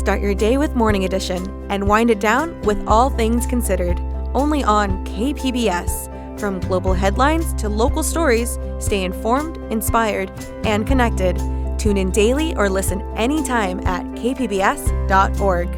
Start your day with Morning Edition and wind it down with All Things Considered, only on KPBS. From global headlines to local stories, stay informed, inspired, and connected. Tune in daily or listen anytime at kpbs.org.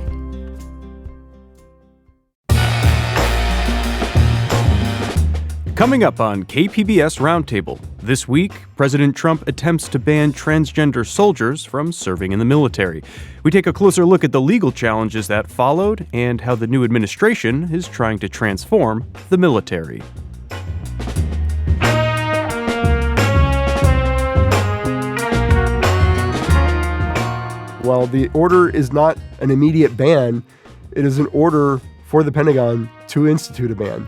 Coming up on KPBS Roundtable, this week, President Trump attempts to ban transgender soldiers from serving in the military. We take a closer look at the legal challenges that followed and how the new administration is trying to transform the military. While the order is not an immediate ban, it is an order for the Pentagon to institute a ban.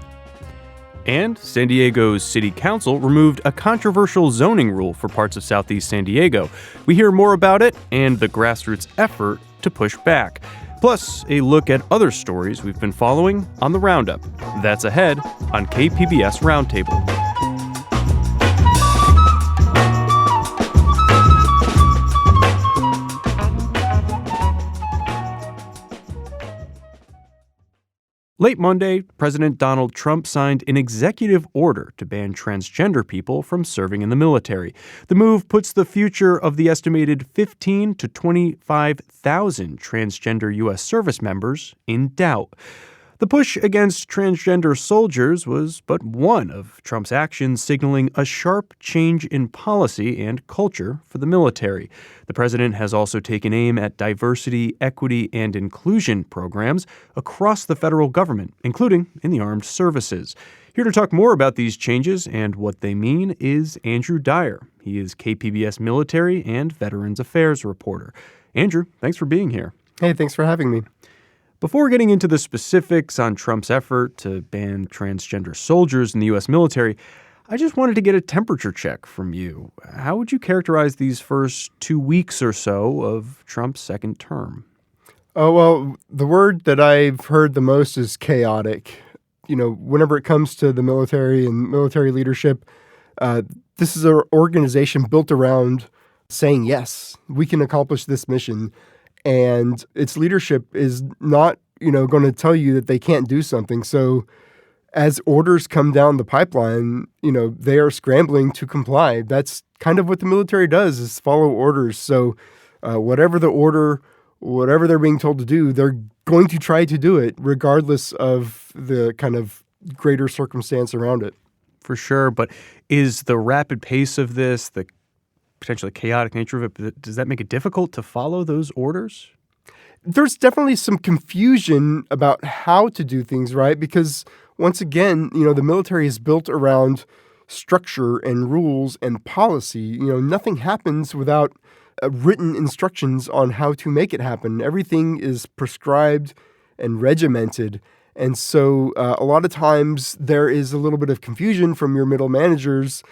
And San Diego's City Council removed a controversial zoning rule for parts of Southeast San Diego. We hear more about it and the grassroots effort to push back. Plus, a look at other stories we've been following on the Roundup. That's ahead on KPBS Roundtable. Late Monday, President Donald Trump signed an executive order to ban transgender people from serving in the military. The move puts the future of the estimated 15,000 to 25,000 transgender U.S. service members in doubt. The push against transgender soldiers was but one of Trump's actions signaling a sharp change in policy and culture for the military. The president has also taken aim at diversity, equity, and inclusion programs across the federal government, including in the armed services. Here to talk more about these changes and what they mean is Andrew Dyer. He is KPBS military and Veterans Affairs reporter. Andrew, thanks for being here. Hey, thanks for having me. Before getting into the specifics on Trump's effort to ban transgender soldiers in the U.S. military, I just wanted to get a temperature check from you. How would you characterize these first 2 weeks or so of Trump's second term? Oh, well, the word that I've heard the most is chaotic. You know, whenever it comes to the military and military leadership, this is an organization built around saying, yes, we can accomplish this mission. And its leadership is not, going to tell you that they can't do something. So as orders come down the pipeline, they are scrambling to comply. That's kind of what the military does, is follow orders. So whatever the order, whatever they're being told to do, they're going to try to do it regardless of the kind of greater circumstance around it. For sure. But is the rapid pace of this, the potentially chaotic nature of it, does that make it difficult to follow those orders? There's definitely some confusion about how to do things, right? Because once again, the military is built around structure and rules and policy. Nothing happens without written instructions on how to make it happen. Everything is prescribed and regimented. And so a lot of times there is a little bit of confusion from your middle managers.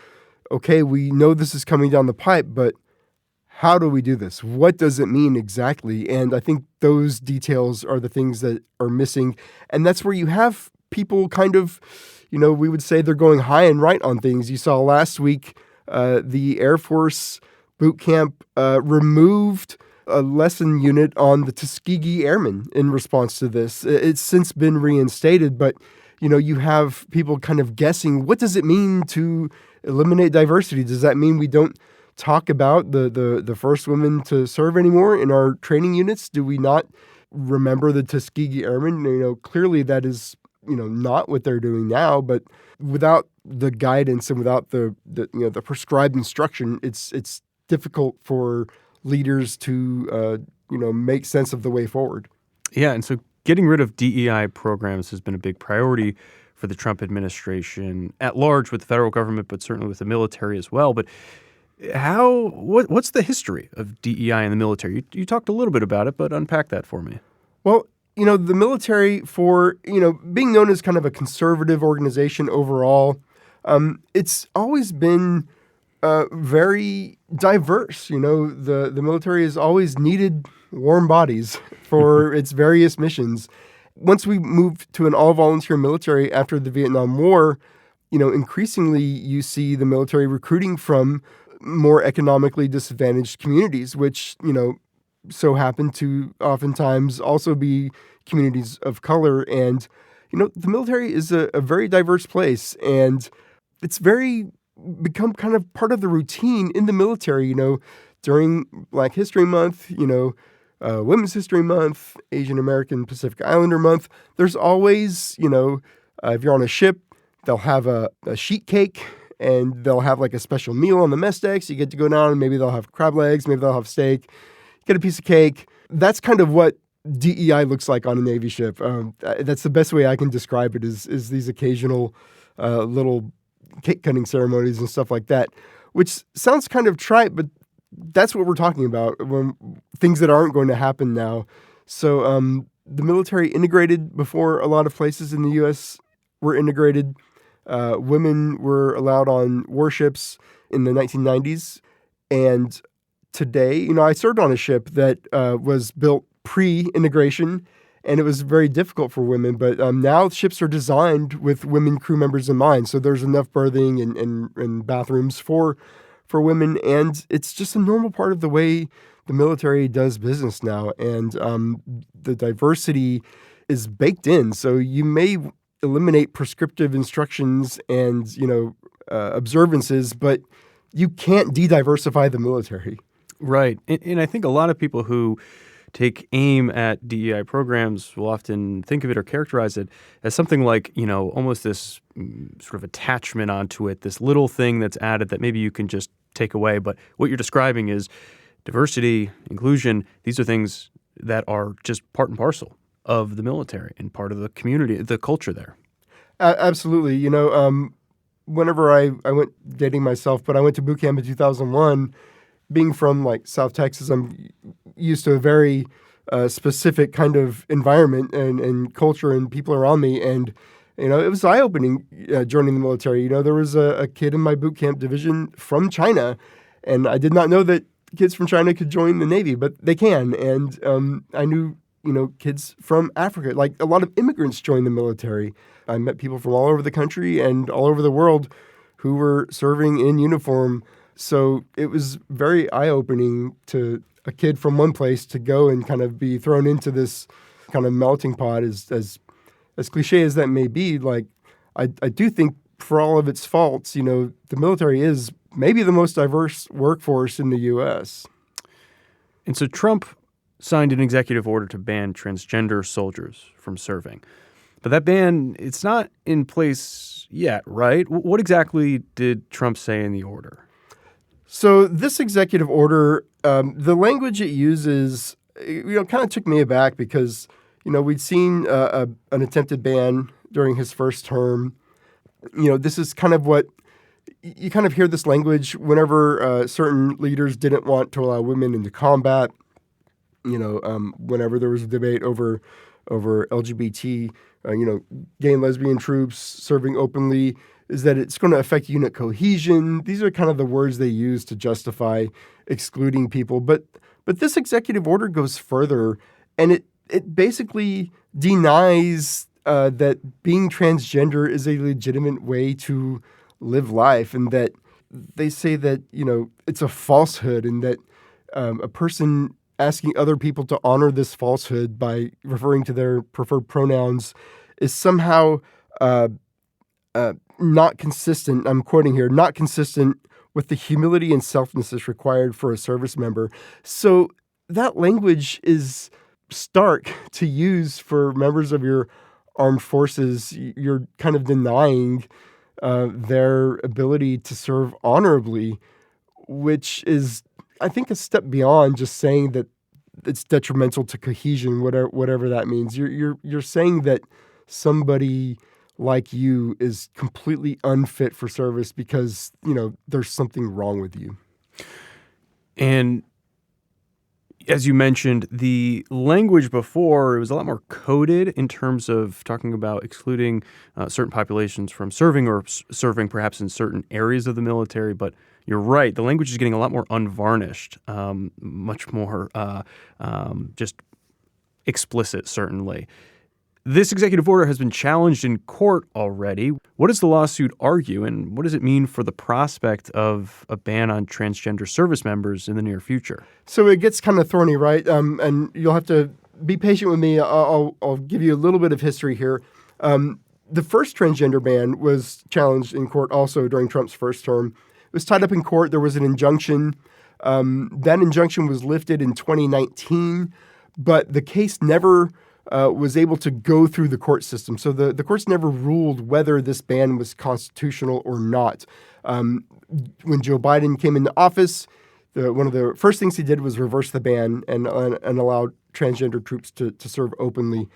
Okay, we know this is coming down the pipe, but how do we do this? What does it mean exactly? And I think those details are the things that are missing. And that's where you have people kind of, we would say they're going high and right on things. You saw last week the Air Force boot camp removed a lesson unit on the Tuskegee Airmen in response to this. It's since been reinstated, but you have people kind of guessing, what does it mean to eliminate diversity? Does that mean we don't talk about the first women to serve anymore in our training units? Do we not remember the Tuskegee Airmen? Clearly that is, not what they're doing now, but without the guidance and without the prescribed instruction, it's difficult for leaders to, make sense of the way forward. Yeah. And so getting rid of DEI programs has been a big priority for the Trump administration at large with the federal government, but certainly with the military as well. But what's the history of DEI in the military? You talked a little bit about it, but unpack that for me. Well, the military, for, being known as kind of a conservative organization overall, it's always been very diverse. The military has always needed warm bodies for its various missions. Once we moved to an all-volunteer military after the Vietnam War, increasingly you see the military recruiting from more economically disadvantaged communities, which, so happen to oftentimes also be communities of color. And, the military is a very diverse place, and it's become kind of part of the routine in the military, during Black History Month, Women's History Month, Asian American Pacific Islander Month. There's always, if you're on a ship, they'll have a sheet cake, and they'll have like a special meal on the mess deck. So you get to go down, and maybe they'll have crab legs, maybe they'll have steak, get a piece of cake. That's kind of what DEI looks like on a Navy ship. That's the best way I can describe it is these occasional little cake cutting ceremonies and stuff like that, which sounds kind of trite, but that's what we're talking about when things that aren't going to happen now. So the military integrated before a lot of places in the U.S. were integrated. Women were allowed on warships in the 1990s. And today, I served on a ship that was built pre-integration, and it was very difficult for women. But now ships are designed with women crew members in mind. So there's enough berthing and bathrooms for women. And it's just a normal part of the way the military does business now. And the diversity is baked in. So you may eliminate prescriptive instructions and, observances, but you can't de-diversify the military. Right. And I think a lot of people who take aim at DEI programs will often think of it or characterize it as something like, almost this sort of attachment onto it, this little thing that's added that maybe you can just take away. But what you're describing is diversity, inclusion. These are things that are just part and parcel of the military and part of the community, the culture there. Absolutely. Whenever I went dating myself, but I went to boot camp in 2001, being from like South Texas, I'm used to a very specific kind of environment and culture and people around me. And, it was eye-opening joining the military. There was a kid in my boot camp division from China, and I did not know that kids from China could join the Navy, but they can. And I knew, kids from Africa. Like a lot of immigrants joined the military. I met people from all over the country and all over the world who were serving in uniform. So it was very eye-opening to a kid from one place to go and kind of be thrown into this kind of melting pot. As cliche as that may be, like I do think for all of its faults, the military is maybe the most diverse workforce in the U.S. And so Trump signed an executive order to ban transgender soldiers from serving. But that ban, it's not in place yet, right? What exactly did Trump say in the order? So this executive order, the language it uses, kind of took me aback because, we'd seen an attempted ban during his first term. This is kind of what you kind of hear this language whenever certain leaders didn't want to allow women into combat. Whenever there was a debate over LGBT, gay and lesbian troops serving openly, is that it's going to affect unit cohesion. These are kind of the words they use to justify excluding people. But this executive order goes further, and it basically denies that being transgender is a legitimate way to live life, and that they say that, it's a falsehood, and that a person asking other people to honor this falsehood by referring to their preferred pronouns is somehow not consistent, I'm quoting here, not consistent with the humility and selflessness required for a service member. So that language is stark to use for members of your armed forces. You're kind of denying their ability to serve honorably, which is, I think, a step beyond just saying that it's detrimental to cohesion, whatever that means. You're saying that somebody like you is completely unfit for service because, there's something wrong with you. And as you mentioned, the language before, it was a lot more coded in terms of talking about excluding certain populations from serving or serving perhaps in certain areas of the military. But you're right, the language is getting a lot more unvarnished, much more just explicit, certainly. This executive order has been challenged in court already. What does the lawsuit argue, and what does it mean for the prospect of a ban on transgender service members in the near future? So it gets kind of thorny, right? And you'll have to be patient with me. I'll give you a little bit of history here. The first transgender ban was challenged in court also during Trump's first term. It was tied up in court. There was an injunction. That injunction was lifted in 2019, but the case never was able to go through the court system. So the courts never ruled whether this ban was constitutional or not. When Joe Biden came into office, one of the first things he did was reverse the ban and allowed transgender troops to serve openly.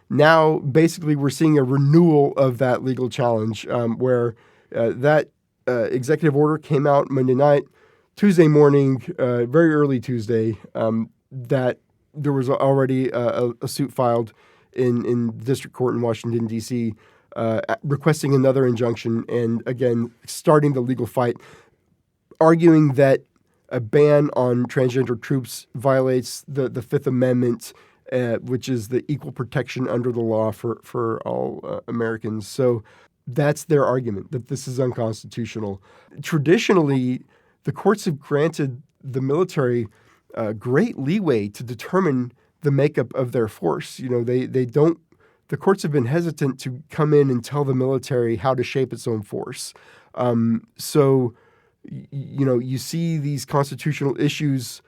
Now, basically, we're seeing a renewal of that legal challenge where that executive order came out Monday night. Tuesday morning, very early Tuesday, that there was already a suit filed in district court in Washington, D.C., requesting another injunction and, again, starting the legal fight, arguing that a ban on transgender troops violates the Fifth Amendment, which is the equal protection under the law for all Americans. So that's their argument, that this is unconstitutional. Traditionally, the courts have granted the military great leeway to determine the makeup of their force. You know, the courts have been hesitant to come in and tell the military how to shape its own force. So, you see these constitutional issues.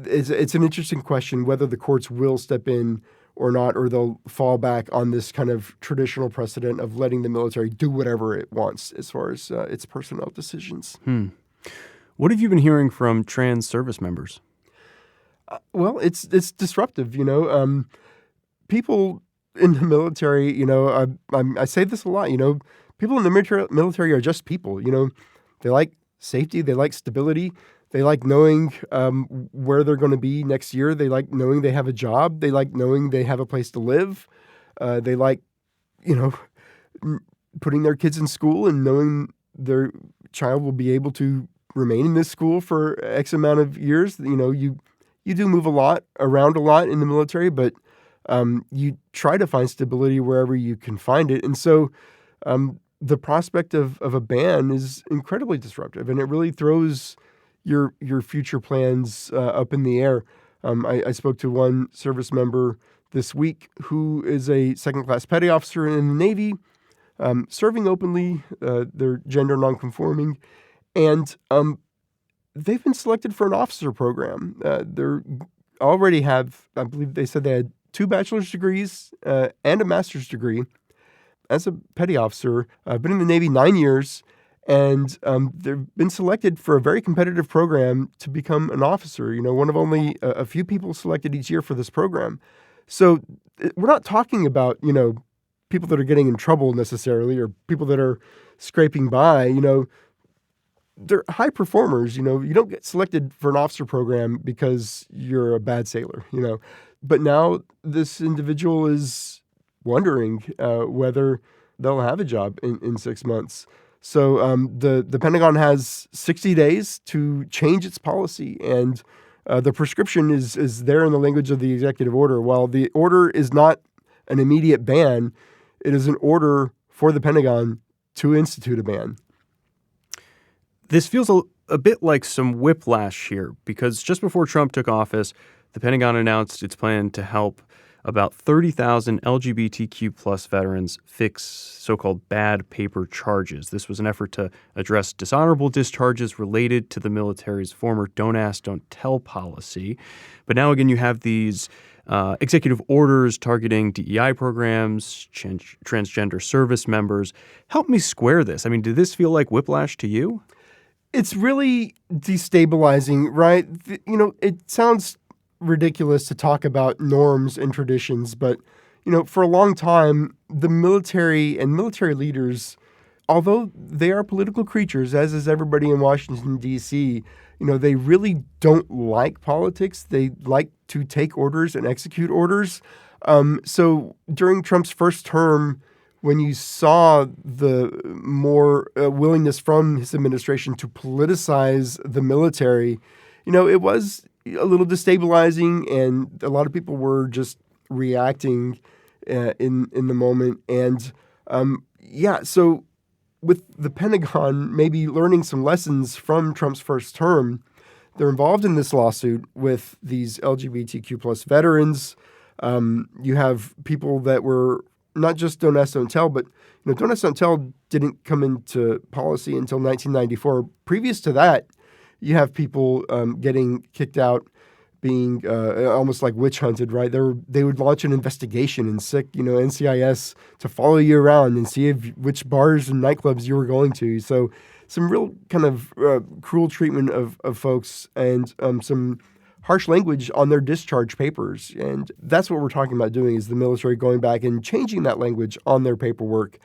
It's an interesting question whether the courts will step in or not, or they'll fall back on this kind of traditional precedent of letting the military do whatever it wants as far as its personnel decisions. What have you been hearing from trans service members? Well, it's disruptive. People in the military. I say this a lot. People in the military are just people. They like safety. They like stability. They like knowing where they're going to be next year. They like knowing they have a job. They like knowing they have a place to live. They like, putting their kids in school and knowing their child will be able to remain in this school for X amount of years. You do move around a lot in the military, but you try to find stability wherever you can find it. And so the prospect of a ban is incredibly disruptive, and it really throws your future plans up in the air. I spoke to one service member this week who is a second-class petty officer in the Navy, serving openly. They're gender nonconforming, and they've been selected for an officer program. They already have, I believe they said they had 2 bachelor's degrees and a master's degree. As a petty officer, I've been in the Navy 9 years, and they've been selected for a very competitive program to become an officer. One of only a few people selected each year for this program. So we're not talking about, people that are getting in trouble necessarily, or people that are scraping by. They're high performers. You don't get selected for an officer program because you're a bad sailor, But now this individual is wondering whether they'll have a job in 6 months. So the Pentagon has 60 days to change its policy, and the prescription is there in the language of the executive order. While the order is not an immediate ban, it is an order for the Pentagon to institute a ban. This feels a bit like some whiplash here, because just before Trump took office, the Pentagon announced its plan to help about 30,000 LGBTQ plus veterans fix so-called bad paper charges. This was an effort to address dishonorable discharges related to the military's former don't ask, don't tell policy. But now again, you have these executive orders targeting DEI programs, transgender service members. Help me square this. I mean, did this feel like whiplash to you? It's really destabilizing, right? It sounds ridiculous to talk about norms and traditions, but, for a long time, the military and military leaders, although they are political creatures, as is everybody in Washington, D.C., they really don't like politics. They like to take orders and execute orders. So during Trump's first term, when you saw the more willingness from his administration to politicize the military, it was a little destabilizing, and a lot of people were just reacting in the moment. And Yeah, so with the Pentagon maybe learning some lessons from Trump's first term, they're involved in this lawsuit with these LGBTQ plus veterans. You have people that were not just Don't Ask, Don't Tell, but Don't Ask, Don't Tell didn't come into policy until 1994. Previous to that, you have people getting kicked out, being almost like witch hunted, right? They would launch an investigation and sick, NCIS to follow you around and see which bars and nightclubs you were going to. So some real kind of cruel treatment of folks and some harsh language on their discharge papers. And that's what we're talking about doing is the military going back and changing that language on their paperwork.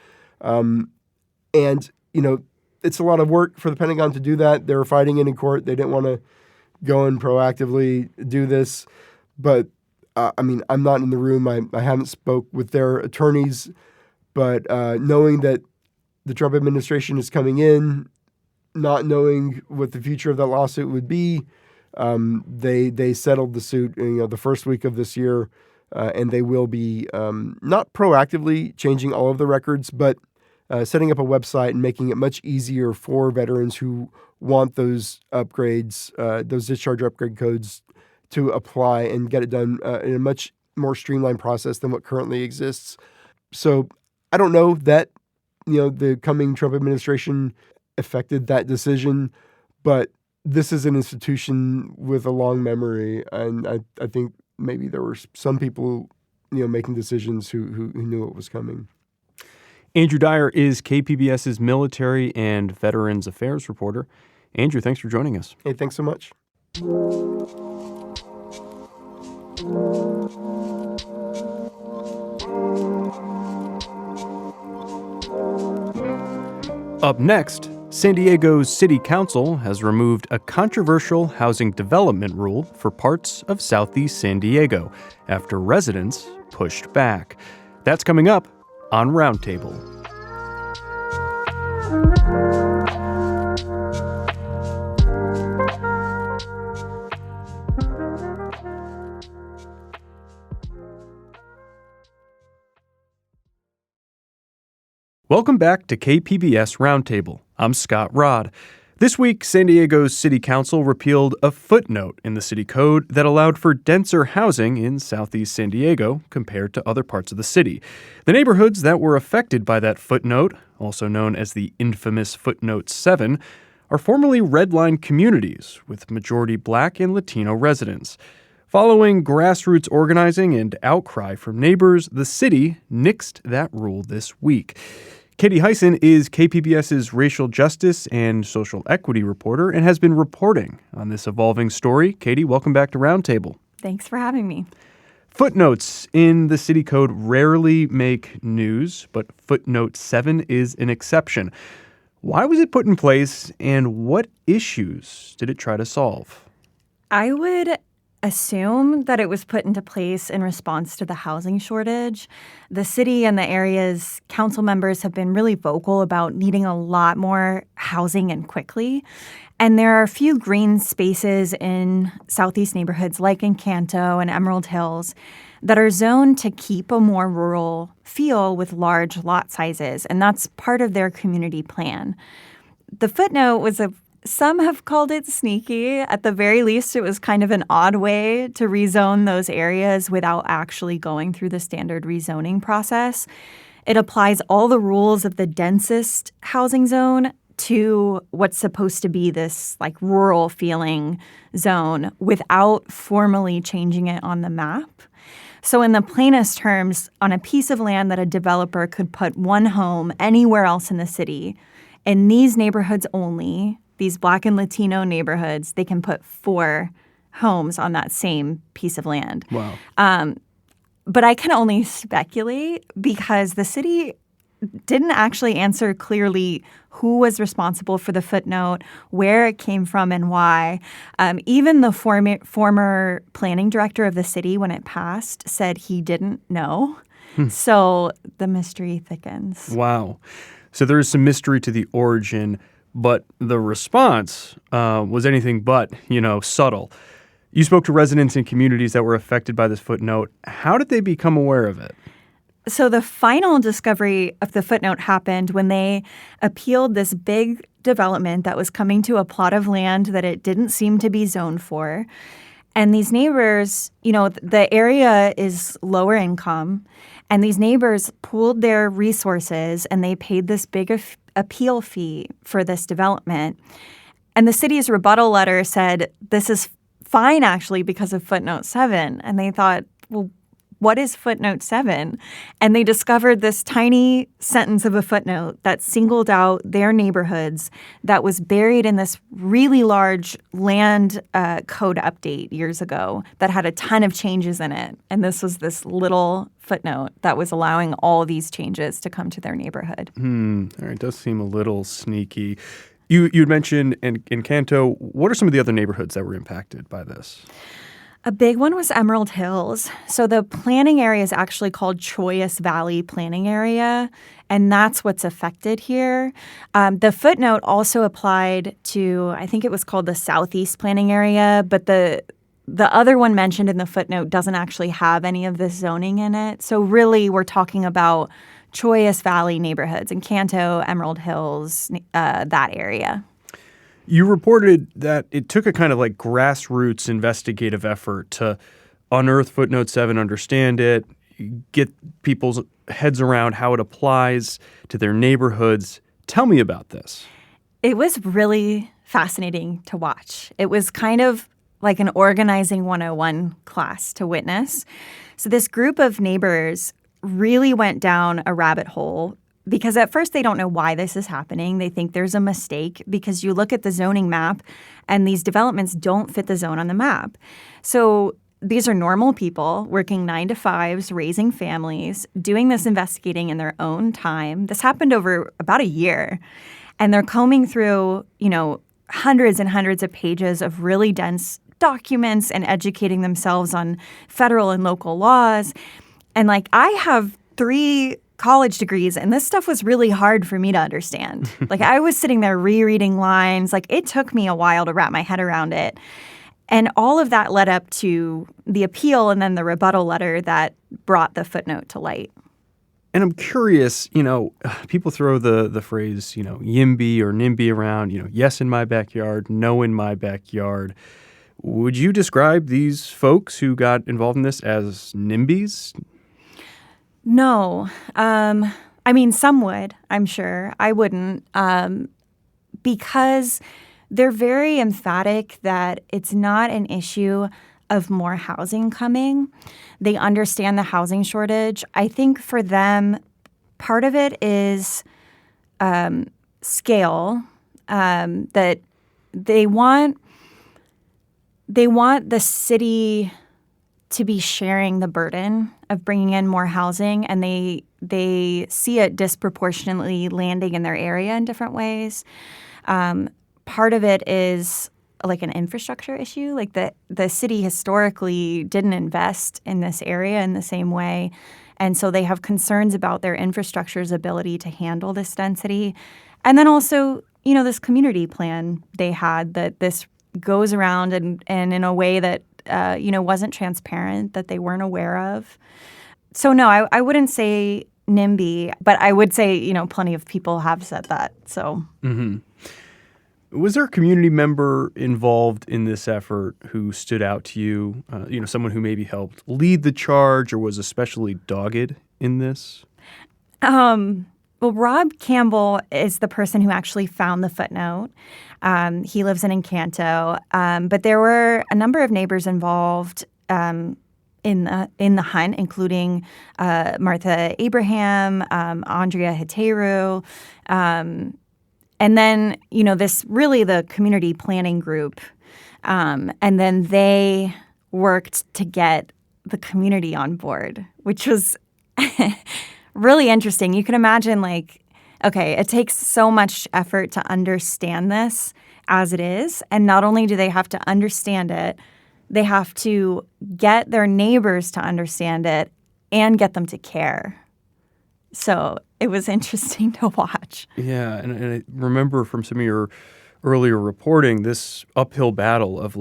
It's a lot of work for the Pentagon to do that. They were fighting it in court. They didn't want to go and proactively do this. But, I'm not in the room. I haven't spoke with their attorneys. But knowing that the Trump administration is coming in, not knowing what the future of that lawsuit would be, they settled the suit the first week of this year. And they will be not proactively changing all of the records, but setting up a website and making it much easier for veterans who want those upgrades, those discharge upgrade codes to apply and get it done in a much more streamlined process than what currently exists. So I don't know that, the coming Trump administration affected that decision, but this is an institution with a long memory. And I think maybe there were some people, making decisions who knew it was coming. Andrew Dyer is KPBS's military and veterans affairs reporter. Andrew, thanks for joining us. Hey, thanks so much. Up next, San Diego's City Council has removed a controversial housing development rule for parts of Southeast San Diego after residents pushed back. That's coming up on Roundtable. Welcome back to KPBS Roundtable. I'm Scott Rodd. This week, San Diego's City Council repealed a footnote in the city code that allowed for denser housing in Southeast San Diego compared to other parts of the city. The neighborhoods that were affected by that footnote, also known as the infamous Footnote 7, are formerly redline communities with majority Black and Latino residents. Following grassroots organizing and outcry from neighbors, the city nixed that rule this week. Katie Hyson is KPBS's racial justice and social equity reporter and has been reporting on this evolving story. Katie, welcome back to Roundtable. Thanks for having me. Footnotes in the city code rarely make news, but Footnote 7 is an exception. Why was it put in place, and what issues did it try to solve? I would assume that it was put into place in response to the housing shortage. The city and the area's council members have been really vocal about needing a lot more housing and quickly. And there are a few green spaces in Southeast neighborhoods like Encanto and Emerald Hills that are zoned to keep a more rural feel with large lot sizes. And that's part of their community plan. The footnote was some have called it sneaky. At the very least, it was kind of an odd way to rezone those areas without actually going through the standard rezoning process. It applies all the rules of the densest housing zone to what's supposed to be this like rural feeling zone without formally changing it on the map. So in the plainest terms, on a piece of land that a developer could put one home anywhere else in the city, in these neighborhoods only, these Black and Latino neighborhoods, they can put 4 homes on that same piece of land. Wow. But I can only speculate because the city didn't actually answer clearly who was responsible for the footnote, where it came from, and why. Even the former planning director of the city, when it passed, said he didn't know. So the mystery thickens. Wow. So there is some mystery to the origin, but the response was anything but, subtle. You spoke to residents in communities that were affected by this footnote. How did they become aware of it? So the final discovery of the footnote happened when they appealed this big development that was coming to a plot of land that it didn't seem to be zoned for. And these neighbors, the area is lower income, and these neighbors pooled their resources and they paid this big appeal fee for this development. And the city's rebuttal letter said, this is fine, actually, because of footnote 7. And they thought, well, what is footnote 7? And they discovered this tiny sentence of a footnote that singled out their neighborhoods that was buried in this really large land code update years ago that had a ton of changes in it. And this was this little footnote that was allowing all these changes to come to their neighborhood. All right, it does seem a little sneaky. You'd mentioned in Canto, what are some of the other neighborhoods that were impacted by this? A big one was Emerald Hills. So the planning area is actually called Choyas Valley Planning Area, and that's what's affected here. The footnote also applied to, I think it was called the Southeast Planning Area, but the other one mentioned in the footnote doesn't actually have any of this zoning in it. So really we're talking about Choyas Valley neighborhoods in Canto, Emerald Hills, that area. You reported that it took a kind of like grassroots investigative effort to unearth footnote 7, understand it, get people's heads around how it applies to their neighborhoods. Tell me about this. It was really fascinating to watch. It was kind of like an organizing 101 class to witness. So this group of neighbors really went down a rabbit hole because at first they don't know why this is happening. They think there's a mistake because you look at the zoning map and these developments don't fit the zone on the map. So these are normal people working 9 to 5s, raising families, doing this investigating in their own time. This happened over about a year. And they're combing through, hundreds and hundreds of pages of really dense documents and educating themselves on federal and local laws. And I have 3 college degrees, and this stuff was really hard for me to understand. I was sitting there rereading lines. It took me a while to wrap my head around it. And all of that led up to the appeal and then the rebuttal letter that brought the footnote to light. And I'm curious, people throw the phrase, YIMBY or NIMBY around, yes in my backyard, no in my backyard. Would you describe these folks who got involved in this as NIMBYs? No. Some would, I'm sure. I wouldn't. Because they're very emphatic that it's not an issue of more housing coming. They understand the housing shortage. I think for them, part of it is scale, that they want the city to be sharing the burden of bringing in more housing, and they see it disproportionately landing in their area in different ways. Part of it is an infrastructure issue. The city historically didn't invest in this area in the same way, and so they have concerns about their infrastructure's ability to handle this density. And then also, this community plan they had that this goes around and in a way that wasn't transparent, that they weren't aware of. So no, I wouldn't say NIMBY, but I would say, plenty of people have said that. So. Mm-hmm. Was there a community member involved in this effort who stood out to you? Someone who maybe helped lead the charge or was especially dogged in this? Well, Rob Campbell is the person who actually found the footnote. He lives in Encanto, but there were a number of neighbors involved in the hunt, including Martha Abraham, Andrea Heteru, and then the community planning group, and then they worked to get the community on board, which was really interesting. You can imagine, it takes so much effort to understand this as it is. And not only do they have to understand it, they have to get their neighbors to understand it and get them to care. So it was interesting to watch. Yeah, and I remember from some of your earlier reporting this uphill battle of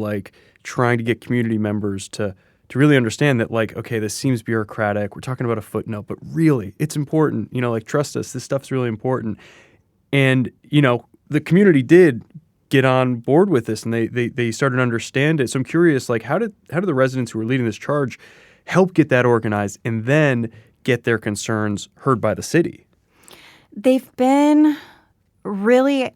trying to get community members to to really understand that, like, okay, this seems bureaucratic. We're talking about a footnote, but really, it's important. Like, trust us, this stuff's really important. And, the community did get on board with this, and they started to understand it. So I'm curious, like, how did the residents who were leading this charge help get that organized and then get their concerns heard by the city? They've been really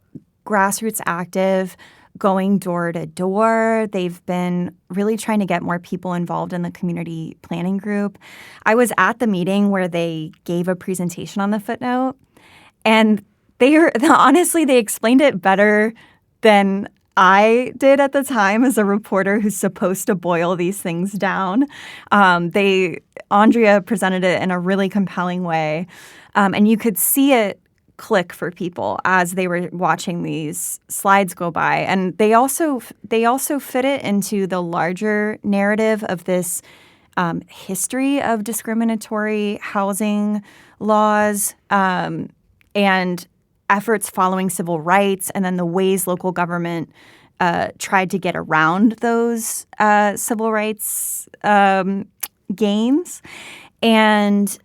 grassroots active, going door to door. They've been really trying to get more people involved in the community planning group. I was at the meeting where they gave a presentation on the footnote, and honestly, they explained it better than I did at the time as a reporter who's supposed to boil these things down. Andrea presented it in a really compelling way, and you could see it click for people as they were watching these slides go by. And they also fit it into the larger narrative of this history of discriminatory housing laws and efforts following civil rights, and then the ways local government tried to get around those civil rights gains. And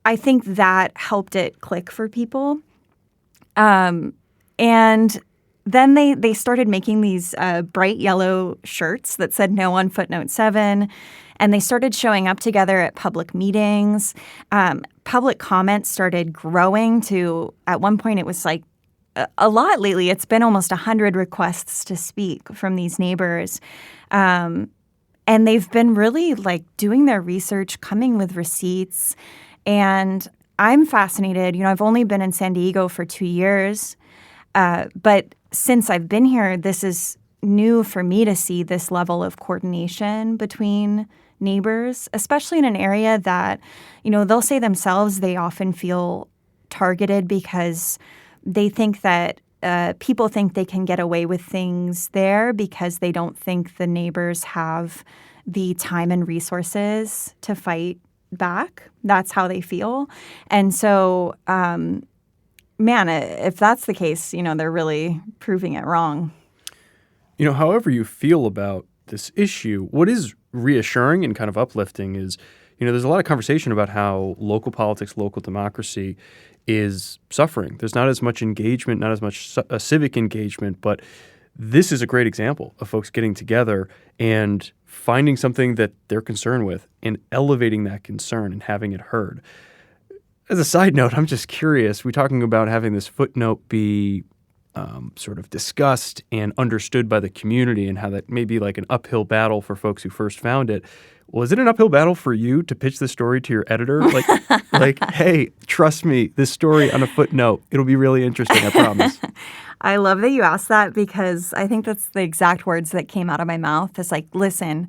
I think that helped it click for people. And then they started making these bright yellow shirts that said "No" on footnote 7. And they started showing up together at public meetings. Public comments started growing to, at one point, it was like a lot lately. It's been almost 100 requests to speak from these neighbors. And they've been really like doing their research, coming with receipts. And I'm fascinated. I've only been in San Diego for 2 years. But since I've been here, this is new for me to see this level of coordination between neighbors, especially in an area that, they'll say themselves they often feel targeted because they think that people think they can get away with things there because they don't think the neighbors have the time and resources to fight back. That's how they feel. And so, man, if that's the case, they're really proving it wrong. However you feel about this issue, what is reassuring and kind of uplifting is, there's a lot of conversation about how local politics, local democracy is suffering. There's not as much engagement, not as much civic engagement, but this is a great example of folks getting together and finding something that they're concerned with and elevating that concern and having it heard. As a side note, I'm just curious, we're talking about having this footnote be sort of discussed and understood by the community and how that may be like an uphill battle for folks who first found it. Well, is it an uphill battle for you to pitch the story to your editor? Like, hey, trust me, this story on a footnote, it'll be really interesting, I promise. I love that you asked that because I think that's the exact words that came out of my mouth. It's like, listen,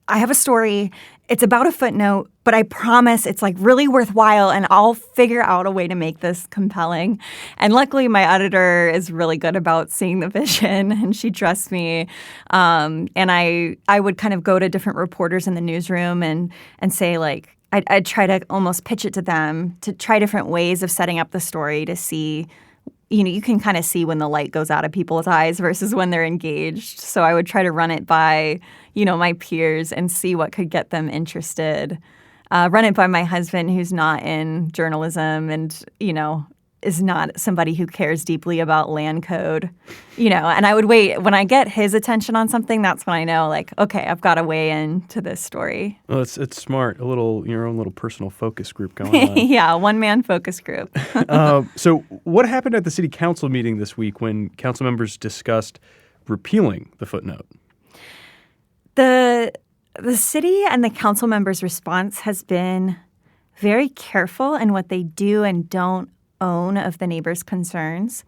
I have a story. It's about a footnote, but I promise it's like really worthwhile and I'll figure out a way to make this compelling. And luckily my editor is really good about seeing the vision and she trusts me. And I would kind of go to different reporters in the newsroom and say like, I'd try to almost pitch it to them to try different ways of setting up the story to see, you can kind of see when the light goes out of people's eyes versus when they're engaged. So I would try to run it by, my peers and see what could get them interested. Run it by my husband who's not in journalism and, is not somebody who cares deeply about land code, and I would wait. When I get his attention on something, that's when I know, like, okay, I've got to weigh into this story. Well, it's smart. Your own little personal focus group going on. Yeah, one-man focus group. So what happened at the city council meeting this week when council members discussed repealing the footnote? The city and the council members' response has been very careful in what they do and don't own of the neighbors' concerns.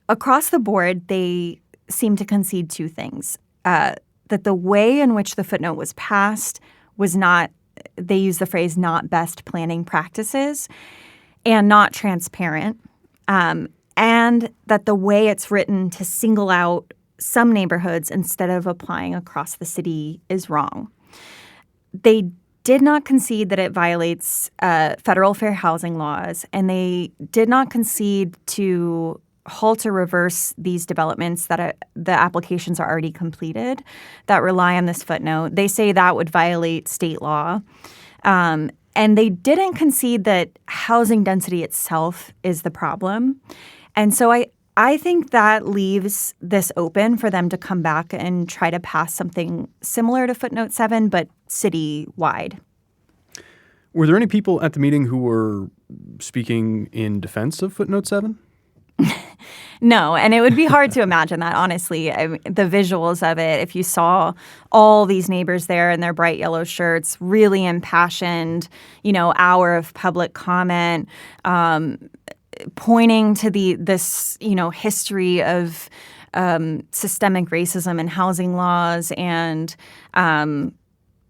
Across the board, they seem to concede two things. That the way in which the footnote was passed was not, they use the phrase, not best planning practices and not transparent. And that the way it's written to single out some neighborhoods instead of applying across the city is wrong. They did not concede that it violates federal fair housing laws, and they did not concede to halt or reverse these developments that the applications are already completed that rely on this footnote. They say that would violate state law. And they didn't concede that housing density itself is the problem. And so I think that leaves this open for them to come back and try to pass something similar to footnote 7, but city-wide. Were there any people at the meeting who were speaking in defense of footnote 7? No, and it would be hard to imagine that, honestly. The visuals of it, if you saw all these neighbors there in their bright yellow shirts, really impassioned, hour of public comment, pointing to this history of systemic racism and housing laws. And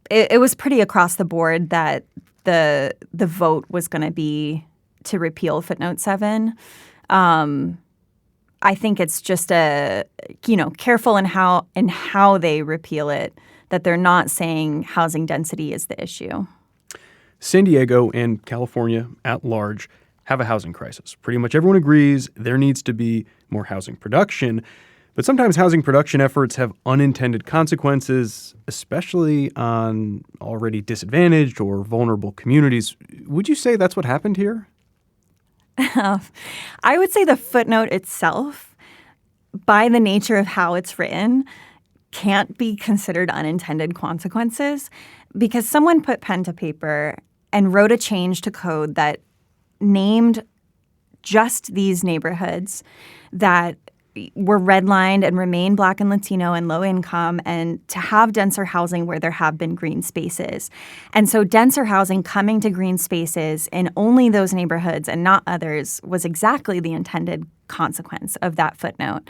it was pretty across the board that the vote was going to be to repeal footnote 7. I think it's just careful in how they repeal it, that they're not saying housing density is the issue. San Diego and California at large have a housing crisis. Pretty much everyone agrees there needs to be more housing production. But sometimes housing production efforts have unintended consequences, especially on already disadvantaged or vulnerable communities. Would you say that's what happened here? I would say the footnote itself, by the nature of how it's written, can't be considered unintended consequences because someone put pen to paper and wrote a change to code that named just these neighborhoods that were redlined and remain Black and Latino and low income, and to have denser housing where there have been green spaces. And so denser housing coming to green spaces in only those neighborhoods and not others was exactly the intended consequence of that footnote.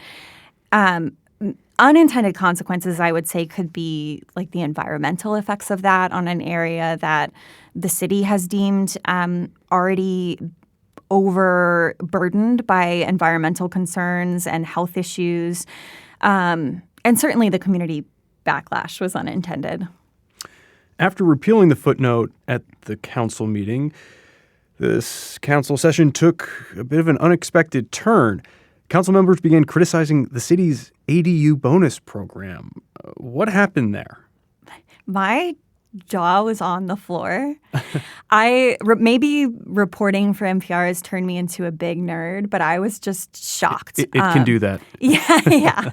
Unintended consequences, I would say, could be like the environmental effects of that on an area that the city has deemed already overburdened by environmental concerns and health issues. And certainly the community backlash was unintended. After repealing the footnote at the council meeting, this council session took a bit of an unexpected turn. Council members began criticizing the city's ADU bonus program. What happened there? My jaw was on the floor. Maybe reporting for NPR has turned me into a big nerd, but I was just shocked. It can do that. Yeah.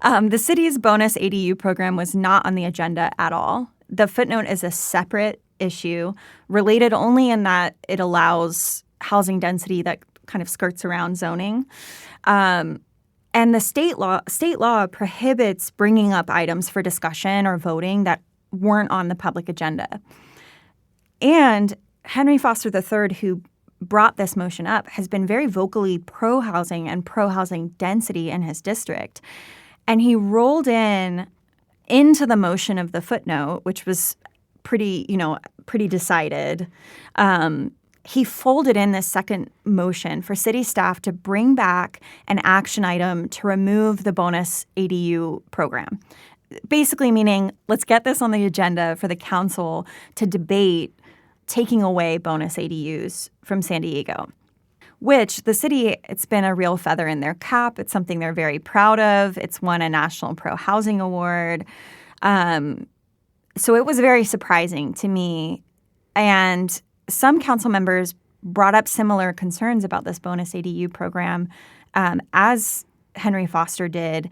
The city's bonus ADU program was not on the agenda at all. The footnote is a separate issue, related only in that it allows housing density that kind of skirts around zoning. And the state law prohibits bringing up items for discussion or voting that weren't on the public agenda. And Henry Foster III, who brought this motion up, has been very vocally pro-housing and pro-housing density in his district. And he rolled into the motion of the footnote, which was pretty decided. He folded in this second motion for city staff to bring back an action item to remove the bonus ADU program. Basically meaning, let's get this on the agenda for the council to debate taking away bonus ADUs from San Diego, which the city, it's been a real feather in their cap. It's something they're very proud of. It's won a National Pro Housing Award. So it was very surprising to me. And some council members brought up similar concerns about this bonus ADU program, as Henry Foster did.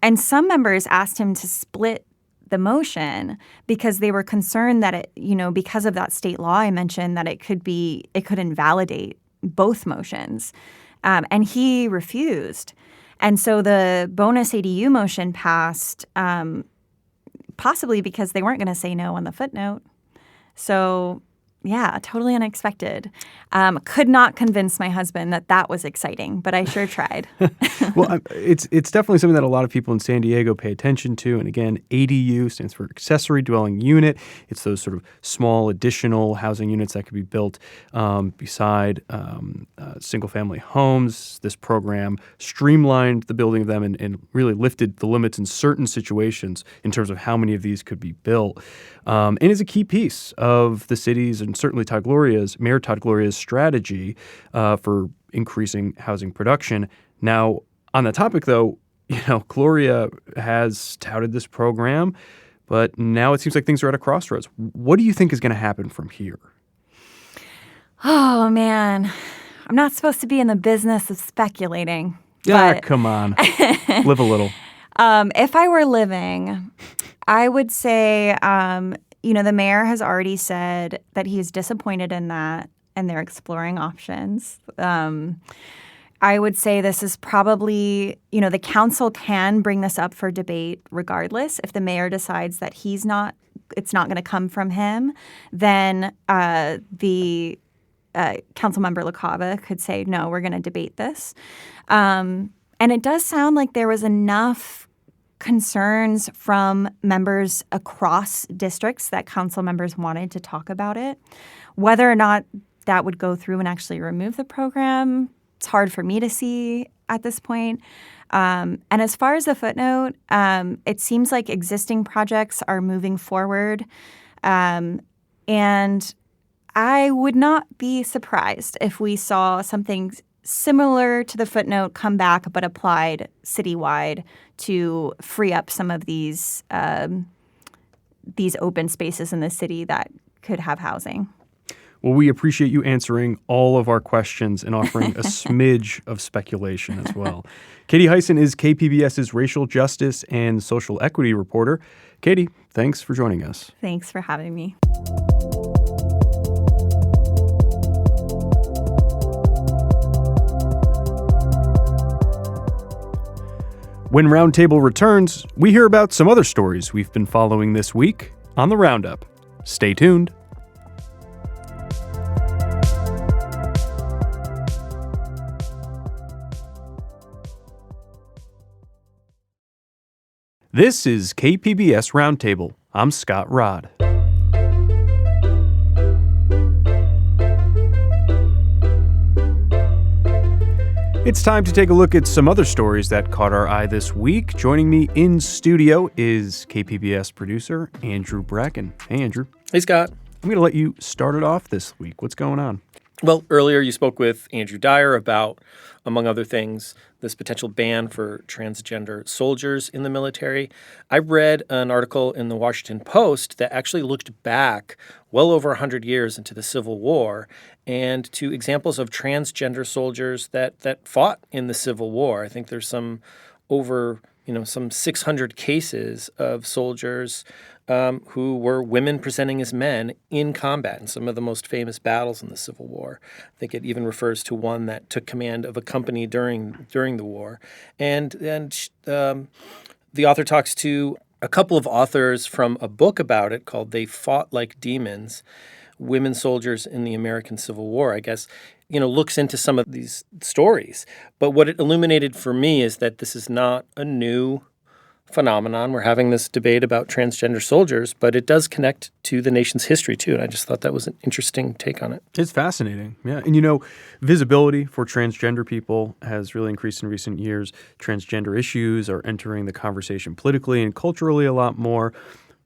And some members asked him to split the motion because they were concerned that it, because of that state law I mentioned, that it could invalidate both motions. And he refused. And so the bonus ADU motion passed, possibly because they weren't going to say no on the footnote. So, yeah, totally unexpected. Could not convince my husband that was exciting, but I sure tried. Well, it's definitely something that a lot of people in San Diego pay attention to. And again, ADU stands for accessory dwelling unit. It's those sort of small additional housing units that could be built beside single-family homes. This program streamlined the building of them and really lifted the limits in certain situations in terms of how many of these could be built. And is a key piece of the city's and certainly Mayor Todd Gloria's strategy for increasing housing production. Now, on the topic, though, Gloria has touted this program, but now it seems like things are at a crossroads. What do you think is going to happen from here? Oh, man. I'm not supposed to be in the business of speculating. Yeah, come on. Live a little. If I were living, I would say, the mayor has already said that he's disappointed in that and they're exploring options. I would say this is probably, the council can bring this up for debate regardless. If the mayor decides that it's not going to come from him, then the Councilmember LaCava could say, no, we're going to debate this. And it does sound like there was enough concerns from members across districts that council members wanted to talk about it. Whether or not that would go through and actually remove the program, it's hard for me to see at this point. And as far as the footnote, it seems like existing projects are moving forward. And I would not be surprised if we saw something similar to the footnote come back but applied citywide to free up some of these open spaces in the city that could have housing. Well, we appreciate you answering all of our questions and offering a smidge of speculation as well. Katie Hyson is KPBS's racial justice and social equity reporter. Katie, thanks for joining us. Thanks for having me. When Roundtable returns, we hear about some other stories we've been following this week on the Roundup. Stay tuned. This is KPBS Roundtable. I'm Scott Rodd. It's time to take a look at some other stories that caught our eye this week. Joining me in studio is KPBS producer Andrew Bracken. Hey, Andrew. Hey, Scott. I'm going to let you start it off this week. What's going on? Well, earlier you spoke with Andrew Dyer about, among other things, this potential ban for transgender soldiers in the military. I read an article in the Washington Post that actually looked back well over 100 years into the Civil War and to examples of transgender soldiers that fought in the Civil War. I think there's some 600 cases of soldiers who were women presenting as men in combat in some of the most famous battles in the Civil War. I think it even refers to one that took command of a company during the war. And the author talks to a couple of authors from a book about it called They Fought Like Demons, Women Soldiers in the American Civil War. I guess, looks into some of these stories. But what it illuminated for me is that this is not a new phenomenon. We're having this debate about transgender soldiers, but it does connect to the nation's history, too. And I just thought that was an interesting take on it. It's fascinating. Yeah. And, visibility for transgender people has really increased in recent years. Transgender issues are entering the conversation politically and culturally a lot more.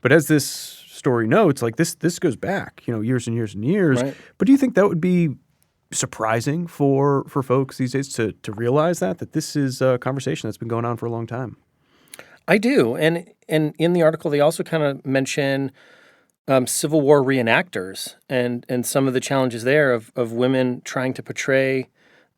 But as this story notes, like this goes back, years and years and years. Right. But do you think that would be surprising for folks these days to realize that this is a conversation that's been going on for a long time? I do. And in the article, they also kind of mention Civil War reenactors and some of the challenges there of women trying to portray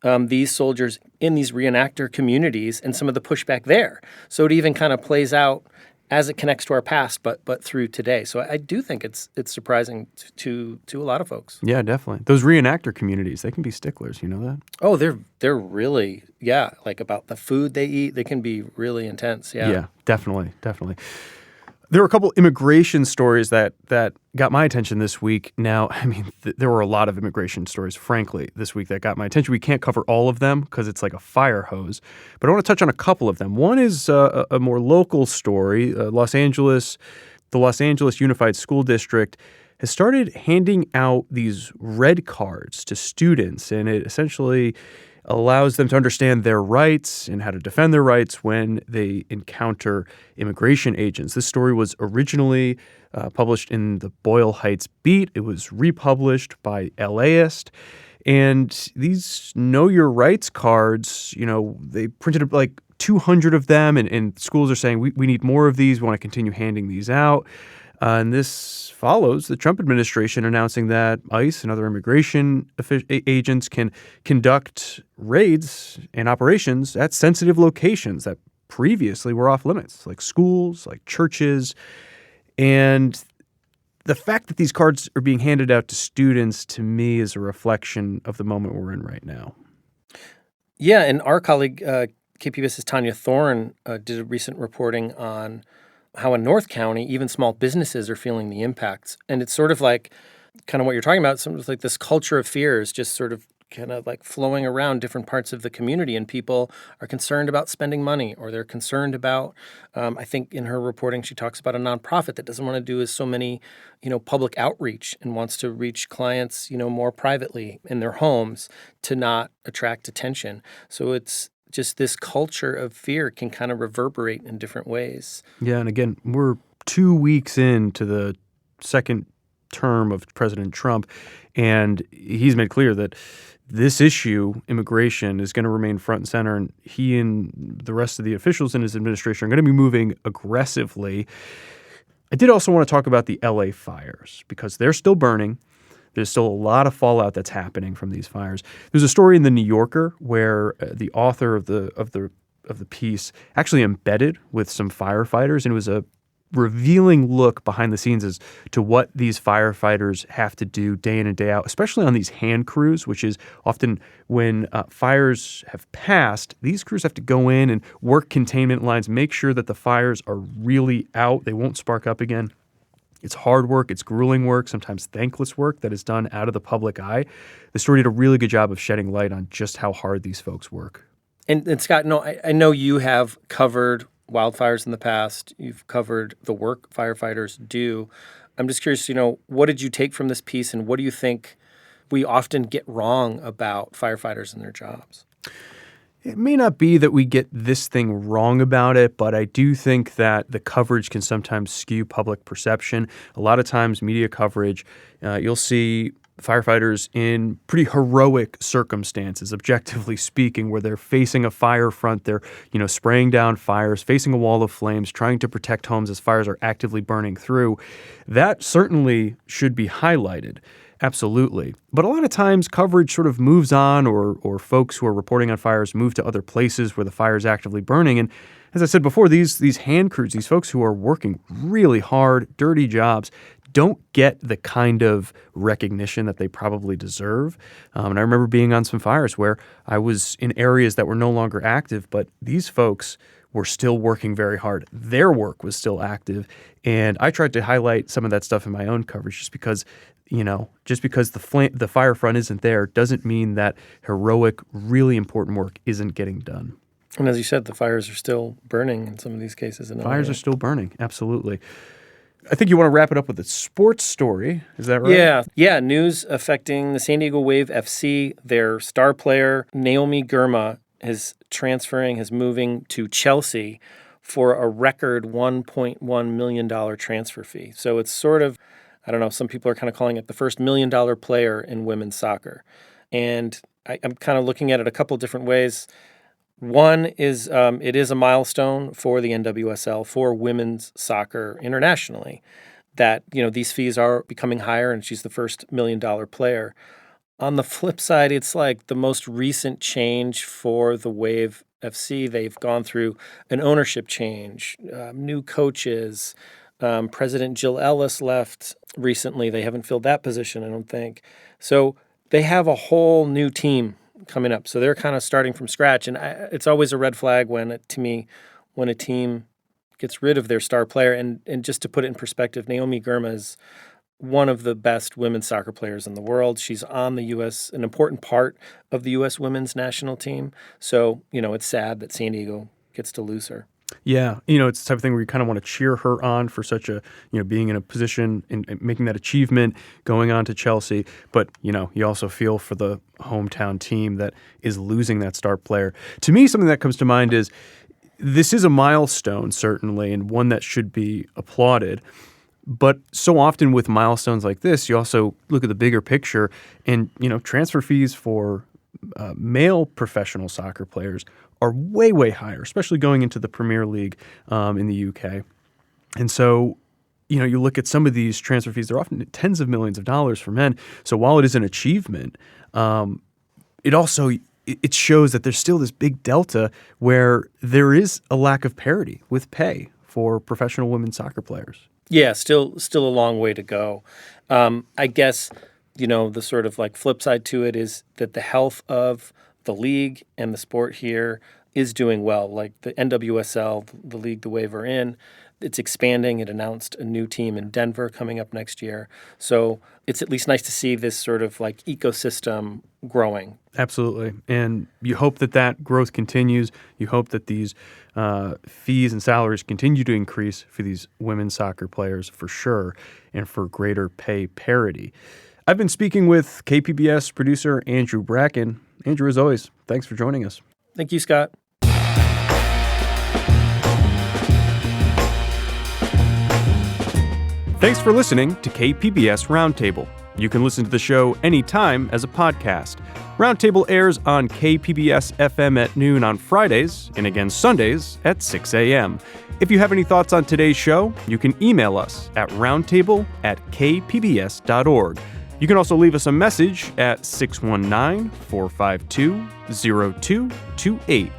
these soldiers in these reenactor communities and some of the pushback there. So it even kind of plays out as it connects to our past, but through today. So I do think it's surprising to a lot of folks. Yeah, definitely. Those reenactor communities, they can be sticklers. You know that? Oh, they're really, like about the food they eat. They can be really intense. Yeah, definitely. There were a couple immigration stories that got my attention this week. Now, there were a lot of immigration stories, frankly, this week that got my attention. We can't cover all of them because it's like a fire hose. But I want to touch on a couple of them. One is a more local story. The Los Angeles Unified School District has started handing out these red cards to students, and it essentially allows them to understand their rights and how to defend their rights when they encounter immigration agents. This story was originally published in the Boyle Heights Beat. It was republished by LAist. And these Know Your Rights cards, they printed like 200 of them, and schools are saying, we need more of these. We want to continue handing these out. And this follows the Trump administration announcing that ICE and other immigration agents can conduct raids and operations at sensitive locations that previously were off limits, like schools, like churches. And the fact that these cards are being handed out to students, to me, is a reflection of the moment we're in right now. Yeah, and our colleague, KPBS's Tanya Thorne, did a recent reporting on how in North County, even small businesses are feeling the impacts. And it's sort of like kind of what you're talking about, sort of like this culture of fear is just sort of kind of like flowing around different parts of the community, and people are concerned about spending money, or they're concerned about, I think in her reporting, she talks about a nonprofit that doesn't want to do as so many, public outreach and wants to reach clients, more privately in their homes to not attract attention. So it's just this culture of fear can kind of reverberate in different ways. Yeah, and again, we're 2 weeks into the second term of President Trump, and he's made clear that this issue, immigration, is going to remain front and center, and he and the rest of the officials in his administration are going to be moving aggressively. I did also want to talk about the LA fires because they're still burning. There's still a lot of fallout that's happening from these fires. There's a story in the New Yorker where the author of the piece actually embedded with some firefighters, and it was a revealing look behind the scenes as to what these firefighters have to do day in and day out, especially on these hand crews, which is often when fires have passed, these crews have to go in and work containment lines, make sure that the fires are really out, they won't spark up again. It's hard work, it's grueling work, sometimes thankless work that is done out of the public eye. The story did a really good job of shedding light on just how hard these folks work. And Scott, I know you have covered wildfires in the past. You've covered the work firefighters do. I'm just curious, what did you take from this piece, and what do you think we often get wrong about firefighters and their jobs? It may not be that we get this thing wrong about it, but I do think that the coverage can sometimes skew public perception. A lot of times media coverage, you'll see firefighters in pretty heroic circumstances, objectively speaking, where they're facing a fire front, they're, spraying down fires, facing a wall of flames, trying to protect homes as fires are actively burning through. That certainly should be highlighted. Absolutely. But a lot of times coverage sort of moves on, or folks who are reporting on fires move to other places where the fire is actively burning. And as I said before, these hand crews, these folks who are working really hard, dirty jobs, don't get the kind of recognition that they probably deserve. And I remember being on some fires where I was in areas that were no longer active, but these folks were still working very hard. Their work was still active. And I tried to highlight some of that stuff in my own coverage just because the fire front isn't there doesn't mean that heroic, really important work isn't getting done. And as you said, the fires are still burning in some of these cases. Fires are still burning, absolutely. I think you want to wrap it up with a sports story. Is that right? Yeah. News affecting the San Diego Wave FC. Their star player, Naomi Girma, is moving to Chelsea for a record $1.1 million transfer fee. So it's sort of, I don't know, some people are kind of calling it the first $1 million player in women's soccer. And I'm kind of looking at it a couple different ways. One is it is a milestone for the NWSL, for women's soccer internationally, that, these fees are becoming higher and she's the first $1 million player. On the flip side, it's like the most recent change for the Wave FC. They've gone through an ownership change, new coaches. President Jill Ellis left recently. They haven't filled that position, I don't think. So they have a whole new team coming up. So they're kind of starting from scratch. And it's always a red flag when a team gets rid of their star player. And just to put it in perspective, Naomi Girma is one of the best women's soccer players in the world. She's on an important part of the U.S. women's national team. So, it's sad that San Diego gets to lose her. Yeah, it's the type of thing where you kind of want to cheer her on for such a, being in a position and making that achievement, going on to Chelsea. But, you also feel for the hometown team that is losing that star player. To me, something that comes to mind is this is a milestone, certainly, and one that should be applauded. But so often with milestones like this, you also look at the bigger picture, and transfer fees for male professional soccer players are way, way higher, especially going into the Premier League in the UK. And so, you look at some of these transfer fees, they're often tens of millions of dollars for men. So while it is an achievement, it shows that there's still this big delta where there is a lack of parity with pay for professional women's soccer players. Yeah, still a long way to go. I guess, the sort of like flip side to it is that the health of the league and the sport here is doing well. Like the NWSL, the league, the way we're in, it's expanding. It announced a new team in Denver coming up next year. So it's at least nice to see this sort of like ecosystem growing. Absolutely. And you hope that growth continues. You hope that these fees and salaries continue to increase for these women's soccer players for sure, and for greater pay parity. I've been speaking with KPBS producer Andrew Bracken. Andrew, as always, thanks for joining us. Thank you, Scott. Thanks for listening to KPBS Roundtable. You can listen to the show anytime as a podcast. Roundtable airs on KPBS FM at noon on Fridays and again Sundays at 6 a.m. If you have any thoughts on today's show, you can email us at roundtable@kpbs.org. You can also leave us a message at 619-452-0228.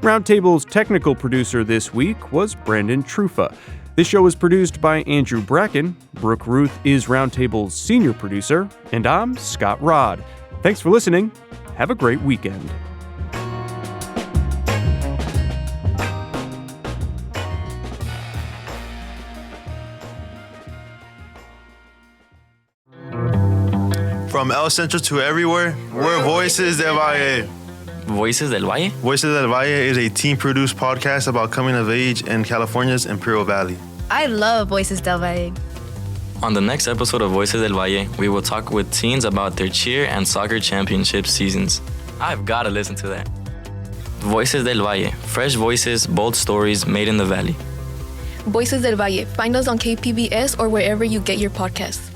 Roundtable's technical producer this week was Brendan Trufa. This show is produced by Andrew Bracken. Brooke Ruth is Roundtable's senior producer, and I'm Scott Rod. Thanks for listening. Have a great weekend. From El Centro to everywhere, we're Voices del Valle. Voices del Valle? Voices del Valle is a team-produced podcast about coming of age in California's Imperial Valley. I love Voices del Valle. On the next episode of Voices del Valle, we will talk with teens about their cheer and soccer championship seasons. I've got to listen to that. Voices del Valle, fresh voices, bold stories made in the valley. Voices del Valle. Find us on KPBS or wherever you get your podcasts.